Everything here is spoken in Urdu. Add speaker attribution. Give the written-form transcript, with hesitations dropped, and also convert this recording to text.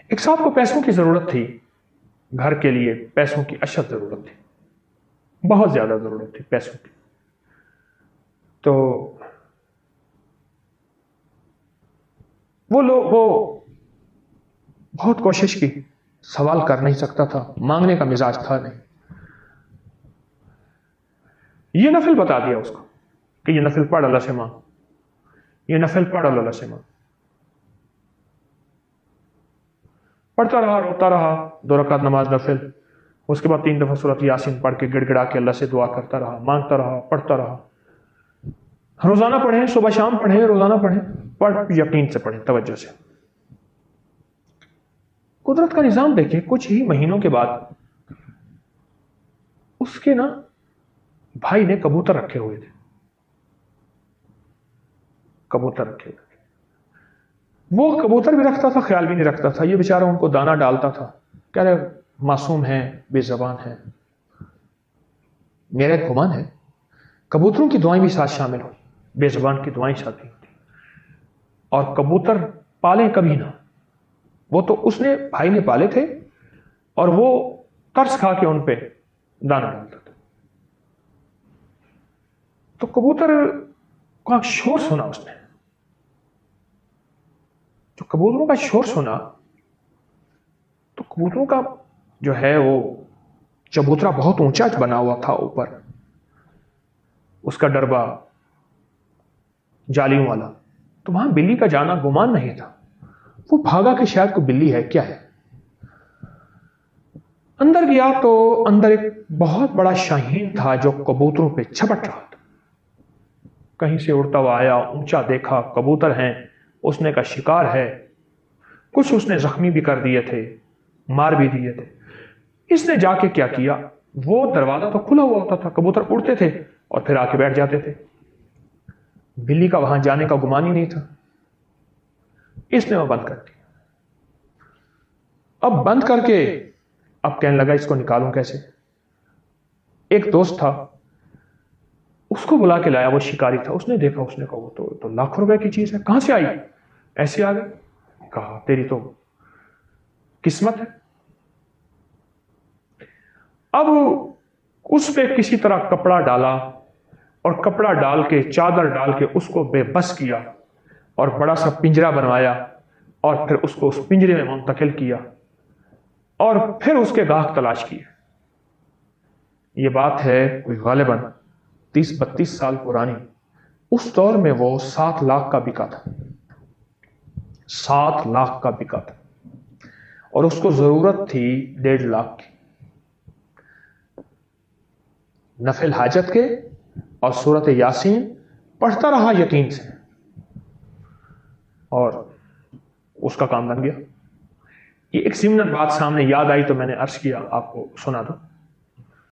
Speaker 1: ایک صاحب کو پیسوں کی ضرورت تھی، گھر کے لیے پیسوں کی اشد ضرورت تھی، بہت زیادہ ضرورت تھی پیسوں کی. تو وہ بہت کوشش کی، سوال کر نہیں سکتا تھا، مانگنے کا مزاج تھا نہیں. یہ نفل بتا دیا اس کو کہ یہ نفل پڑھ اللہ سے مانگ، یہ نفل پڑھ اللہ سے مانگ. پڑھتا رہا، روتا رہا، 2 رکعت نماز نفل. اس کے بعد 3 دفعہ سورۃ یاسین پڑھ کے گڑ گڑا کے اللہ سے دعا کرتا رہا، مانگتا رہا، پڑھتا رہا. روزانہ پڑھیں، صبح شام پڑھیں، روزانہ پڑھیں، پڑھ یقین سے پڑھیں، توجہ سے. قدرت کا نظام دیکھیں، کچھ ہی مہینوں کے بعد اس کے بھائی نے کبوتر رکھے ہوئے تھے، کبوتر رکھے ہوئے تھے. وہ کبوتر بھی رکھتا تھا، خیال بھی نہیں رکھتا تھا. یہ بیچارہ ان کو دانہ ڈالتا تھا، کہہ رہے معصوم ہیں، بے زبان ہیں. میرا ایک گمان ہے کبوتروں کی دعائیں بھی ساتھ شامل ہوئی، بے زبان کی دعائیں ساتھ ہوتی. اور کبوتر پالیں کبھی نہ، وہ تو اس نے بھائی نے پالے تھے اور وہ ترس کھا کے ان پہ دانہ ڈالتا تھا. تو کبوتر کا شور سنا اس نے، جو کبوتروں کا شور سنا تو کبوتروں کا جو ہے وہ چبوترا بہت اونچا بنا ہوا تھا اوپر، اس کا ڈربا جالیوں والا. تو وہاں بلی کا جانا گمان نہیں تھا. وہ بھاگا کہ شاید کوئی بلی ہے، کیا ہے. اندر گیا تو اندر ایک بہت بڑا شاہین تھا جو کبوتروں پہ چھپٹ رہا تھا. کہیں سے اڑتا ہوا آیا، اونچا دیکھا، کبوتر ہیں، اس نے کا شکار ہے. کچھ اس نے زخمی بھی کر دیے تھے، مار بھی دیے تھے. اس نے جا کے کیا کیا، وہ دروازہ تو کھلا ہوا ہوتا تھا، کبوتر اڑتے تھے اور پھر آ کے بیٹھ جاتے تھے. بلی کا وہاں جانے کا گمان ہی نہیں تھا. اس نے وہ بند کر دیا. اب بند کر کے اب کہنے لگا اس کو نکالوں کیسے. ایک دوست تھا، اس کو بلا کے لایا، وہ شکاری تھا. اس نے دیکھا، اس نے کہا وہ تو لاکھوں روپے کی چیز ہے، کہاں سے آئی؟ ایسے آ گئی. کہا تیری تو قسمت ہے. اب اس پہ کسی طرح کپڑا ڈالا اور کپڑا ڈال کے، چادر ڈال کے اس کو بے بس کیا اور بڑا سا پنجرا بنوایا اور پھر اس کو اس پنجرے میں منتقل کیا اور پھر اس کے گاہک تلاش کیے. یہ بات ہے کوئی غالباً 30-32 سال پرانی. اس دور میں وہ 7 لاکھ کا بکا تھا، 7 لاکھ کا بکا تھا اور اس کو ضرورت تھی 1.5 لاکھ کی. نفل حاجت کے اور سورۃ یاسین پڑھتا رہا یقین سے اور اس کا کام بن گیا. یہ ایک سمنت بات سامنے یاد آئی تو میں نے عرض کیا آپ کو سنا دوں.